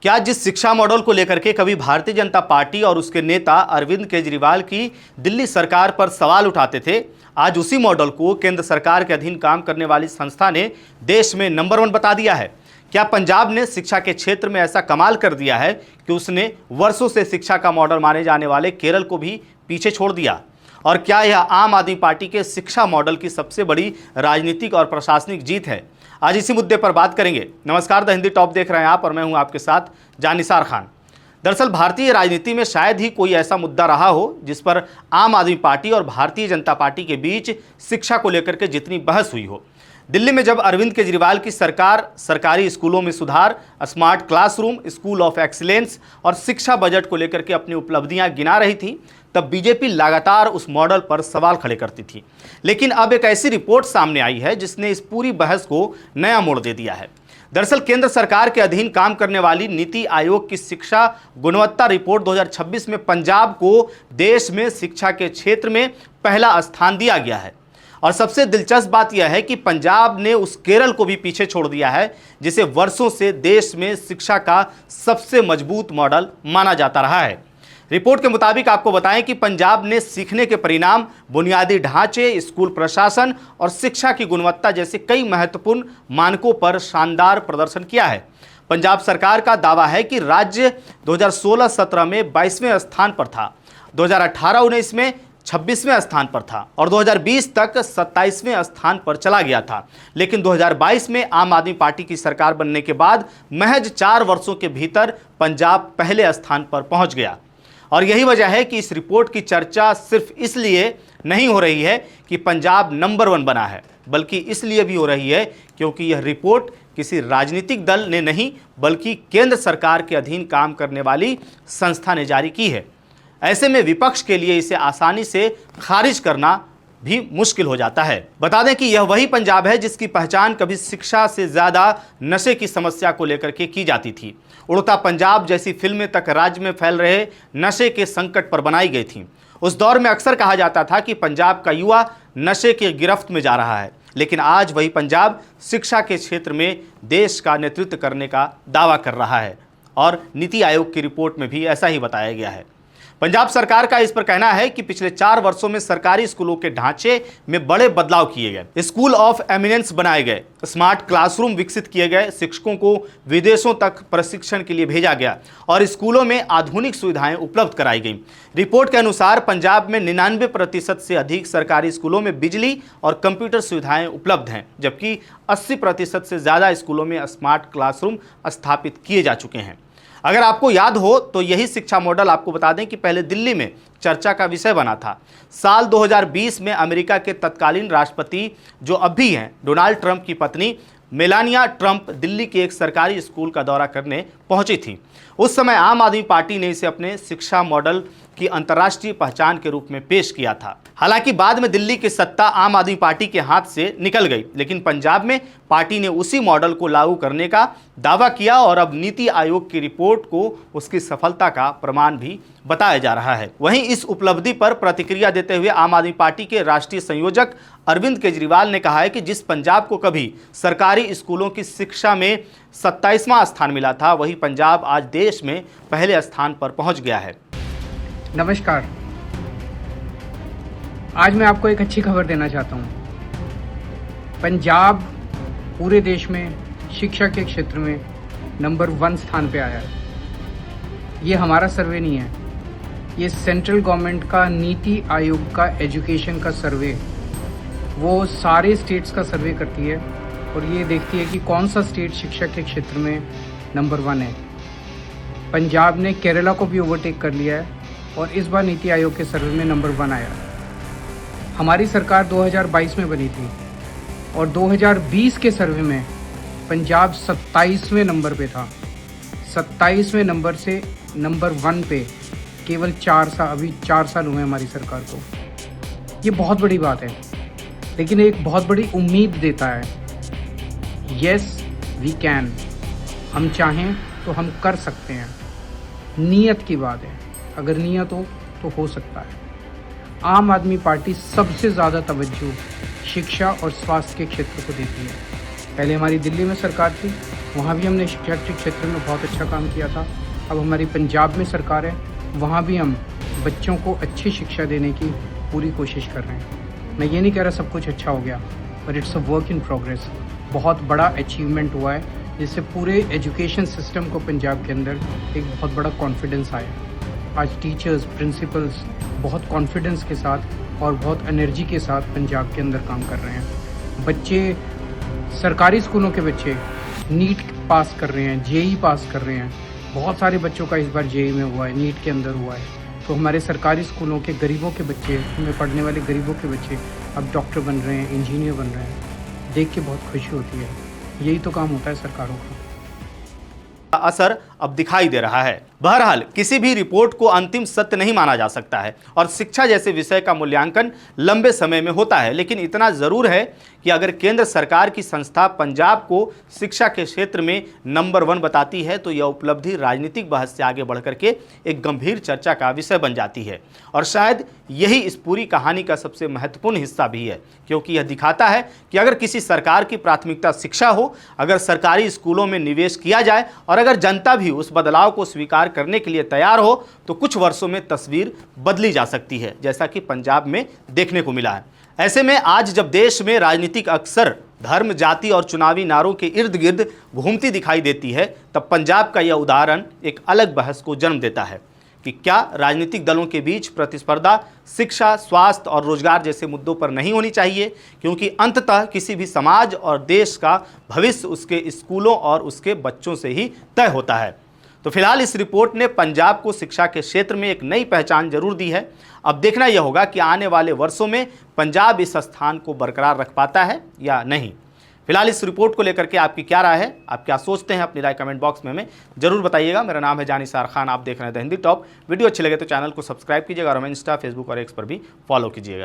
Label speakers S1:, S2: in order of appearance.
S1: क्या जिस शिक्षा मॉडल को लेकर के कभी भारतीय जनता पार्टी और उसके नेता अरविंद केजरीवाल की दिल्ली सरकार पर सवाल उठाते थे, आज उसी मॉडल को केंद्र सरकार के अधीन काम करने वाली संस्था ने देश में नंबर 1 बता दिया है। क्या पंजाब ने शिक्षा के क्षेत्र में ऐसा कमाल कर दिया है कि उसने वर्षों से शिक्षा का मॉडल माने जाने वाले केरल को भी पीछे छोड़ दिया? और क्या यह आम आदमी पार्टी के शिक्षा मॉडल की सबसे बड़ी राजनीतिक और प्रशासनिक जीत है? आज इसी मुद्दे पर बात करेंगे। नमस्कार, द हिंदी टॉप देख रहे हैं आप और मैं हूं आपके साथ जानिसार खान। दरअसल भारतीय राजनीति में शायद ही कोई ऐसा मुद्दा रहा हो जिस पर आम आदमी पार्टी और भारतीय जनता पार्टी के बीच शिक्षा को लेकर के जितनी बहस हुई हो। दिल्ली में जब अरविंद केजरीवाल की सरकार सरकारी स्कूलों में सुधार, smart classroom, school of excellence और शिक्षा बजट को लेकर के अपनी उपलब्धियां गिना रही थी, तब बीजेपी लगातार उस मॉडल पर सवाल खड़े करती थी। लेकिन अब एक ऐसी रिपोर्ट सामने आई है जिसने इस पूरी बहस को नया मोड़ दे दिया है। दरअसल केंद्र सरकार के अधीन काम करने वाली नीति आयोग की शिक्षा गुणवत्ता रिपोर्ट 2026 में पंजाब को देश में शिक्षा के क्षेत्र में पहला स्थान दिया गया है। और सबसे दिलचस्प बात यह है कि पंजाब ने उस केरल को भी पीछे छोड़ दिया है जिसे वर्षों से देश में शिक्षा का सबसे मजबूत मॉडल माना जाता रहा है। रिपोर्ट के मुताबिक आपको बताएं कि पंजाब ने सीखने के परिणाम, बुनियादी ढांचे, स्कूल प्रशासन और शिक्षा की गुणवत्ता जैसे कई महत्वपूर्ण मानकों पर शानदार प्रदर्शन किया है। पंजाब सरकार का दावा है कि राज्य 2016-17 में 22वें स्थान पर था, 2018-19 में 26वें स्थान पर था और 2020 तक 27वें स्थान पर चला गया था। लेकिन 2022 में आम आदमी पार्टी की सरकार बनने के बाद महज 4 वर्षों के भीतर पंजाब पहले स्थान पर पहुंच गया। और यही वजह है कि इस रिपोर्ट की चर्चा सिर्फ इसलिए नहीं हो रही है कि पंजाब नंबर 1 बना है, बल्कि इसलिए भी हो रही है क्योंकि यह रिपोर्ट किसी राजनीतिक दल ने नहीं बल्कि केंद्र सरकार के अधीन काम करने वाली संस्था ने जारी की है। ऐसे में विपक्ष के लिए इसे आसानी से खारिज करना भी मुश्किल हो जाता है। बता दें कि यह वही पंजाब है जिसकी पहचान कभी शिक्षा से ज्यादा नशे की समस्या को लेकर के की जाती थी। उड़ता पंजाब जैसी फिल्में तक राज्य में फैल रहे नशे के संकट पर बनाई गई थी। उस दौर में अक्सर कहा जाता था कि पंजाब का युवा नशे की गिरफ्त में जा रहा है, लेकिन आज वही पंजाब शिक्षा के क्षेत्र में देश का नेतृत्व करने का दावा कर रहा है और नीति आयोग की रिपोर्ट में भी ऐसा ही बताया गया है। पंजाब सरकार का इस पर कहना है कि पिछले 4 वर्षों में सरकारी स्कूलों के ढांचे में बड़े बदलाव किए गए, स्कूल ऑफ एमिनेंस बनाए गए, स्मार्ट क्लासरूम विकसित किए गए, शिक्षकों को विदेशों तक प्रशिक्षण के लिए भेजा गया और स्कूलों में आधुनिक सुविधाएं उपलब्ध कराई गई। रिपोर्ट के अनुसार पंजाब में 99% से अधिक सरकारी स्कूलों में बिजली और कंप्यूटर सुविधाएं उपलब्ध हैं, जबकि 80% से ज़्यादा स्कूलों में स्मार्ट क्लासरूम स्थापित किए जा चुके हैं। अगर आपको याद हो तो यही शिक्षा मॉडल आपको बता दें कि पहले दिल्ली में चर्चा का विषय बना था। साल 2020 में अमेरिका के तत्कालीन राष्ट्रपति जो अब भी हैं डोनाल्ड ट्रंप की पत्नी मेलानिया ट्रंप दिल्ली के एक सरकारी स्कूल का दौरा करने पहुंची थी। उस समय आम आदमी पार्टी ने इसे अपने शिक्षा मॉडल की अंतर्राष्ट्रीय पहचान के रूप में पेश किया था। हालांकि बाद में दिल्ली की सत्ता आम आदमी पार्टी के हाथ से निकल गई, लेकिन पंजाब में पार्टी ने उसी मॉडल को लागू करने का दावा किया और अब नीति आयोग की रिपोर्ट को उसकी सफलता का प्रमाण भी बताया जा रहा है। वहीं इस उपलब्धि पर प्रतिक्रिया देते हुए आम आदमी पार्टी के राष्ट्रीय संयोजक अरविंद केजरीवाल ने कहा है कि जिस पंजाब को कभी सरकारी स्कूलों की शिक्षा में 27वां स्थान मिला था, वही पंजाब आज देश में पहले स्थान पर पहुंच गया है।
S2: नमस्कार, आज मैं आपको एक अच्छी खबर देना चाहता हूँ। पंजाब पूरे देश में शिक्षा के क्षेत्र में नंबर 1 स्थान पे आया है। ये हमारा सर्वे नहीं है, ये सेंट्रल गवर्नमेंट का नीति आयोग का एजुकेशन का सर्वे, वो सारे स्टेट्स का सर्वे करती है और ये देखती है कि कौन सा स्टेट शिक्षा के क्षेत्र में नंबर 1 है। पंजाब ने केरला को भी ओवरटेक कर लिया है और इस बार नीति आयोग के सर्वे में नंबर 1 आया। हमारी सरकार 2022 में बनी थी और 2020 के सर्वे में पंजाब 27वें नंबर पे था। 27वें नंबर से नंबर 1 पे केवल 4 साल हुए हमारी सरकार को। ये बहुत बड़ी बात है, लेकिन एक बहुत बड़ी उम्मीद देता है। यस वी कैन, हम चाहें तो हम कर सकते हैं। नीयत की बात है, अगर नीयत हो सकता है। आम आदमी पार्टी सबसे ज़्यादा तवज्जो शिक्षा और स्वास्थ्य के क्षेत्र को देती है। पहले हमारी दिल्ली में सरकार थी, वहाँ भी हमने शिक्षा के क्षेत्र में बहुत अच्छा काम किया था। अब हमारी पंजाब में सरकार है, वहाँ भी हम बच्चों को अच्छी शिक्षा देने की पूरी कोशिश कर रहे हैं। मैं ये नहीं कह रहा सब कुछ अच्छा हो गया, but it's a work in progress. बहुत बड़ा अचीवमेंट हुआ है, जिससे पूरे एजुकेशन सिस्टम को पंजाब के अंदर एक बहुत बड़ा कॉन्फिडेंस आया। आज टीचर्स, प्रिंसिपल्स बहुत कॉन्फिडेंस के साथ और बहुत एनर्जी के साथ पंजाब के अंदर काम कर रहे हैं। बच्चे, सरकारी स्कूलों के बच्चे नीट पास कर रहे हैं, जेई पास कर रहे हैं। बहुत सारे बच्चों का इस बार जेई में हुआ है, नीट के अंदर हुआ है। तो हमारे सरकारी स्कूलों के गरीबों के बच्चे, में पढ़ने वाले गरीबों के बच्चे अब डॉक्टर बन रहे हैं, इंजीनियर बन रहे हैं। देख के बहुत खुशी होती है। यही तो काम होता है सरकारों का।
S1: असर अब दिखाई दे रहा है। बहरहाल किसी भी रिपोर्ट को अंतिम सत्य नहीं माना जा सकता है और शिक्षा जैसे विषय का मूल्यांकन लंबे समय में होता है, लेकिन इतना जरूर है कि अगर केंद्र सरकार की संस्था पंजाब को शिक्षा के क्षेत्र में नंबर 1 बताती है तो यह उपलब्धि राजनीतिक बहस से आगे बढ़कर के एक गंभीर चर्चा का विषय बन जाती है। और शायद यही इस पूरी कहानी का सबसे महत्वपूर्ण हिस्सा भी है, क्योंकि यह दिखाता है कि अगर किसी सरकार की प्राथमिकता शिक्षा हो, अगर सरकारी स्कूलों में निवेश किया जाए और अगर जनता भी उस बदलाव को स्वीकार करने के लिए तैयार हो तो कुछ वर्षों में तस्वीर बदली जा सकती है, जैसा कि पंजाब में देखने को मिला है। ऐसे में आज जब देश में राजनीतिक अक्सर धर्म, जाति और चुनावी नारों के इर्द गिर्द घूमती दिखाई देती है, तब पंजाब का यह उदाहरण एक अलग बहस को जन्म देता है कि क्या राजनीतिक दलों के बीच प्रतिस्पर्धा शिक्षा, स्वास्थ्य और रोजगार जैसे मुद्दों पर नहीं होनी चाहिए, क्योंकि अंततः किसी भी समाज और देश का भविष्य उसके स्कूलों और उसके बच्चों से ही तय होता है। तो फिलहाल इस रिपोर्ट ने पंजाब को शिक्षा के क्षेत्र में एक नई पहचान जरूर दी है। अब देखना यह होगा कि आने वाले वर्षों में पंजाब इस स्थान को बरकरार रख पाता है या नहीं। फिलहाल इस रिपोर्ट को लेकर के आपकी क्या राय है, आप क्या सोचते हैं, अपनी राय कमेंट बॉक्स में हमें जरूर बताइएगा। मेरा नाम है जानिसार खान, आप देख रहे हैं द हिंदी टॉप। वीडियो अच्छी लगे तो चैनल को सब्सक्राइब कीजिएगा और हमें इंस्टा, फेसबुक और एक्स पर भी फॉलो कीजिएगा।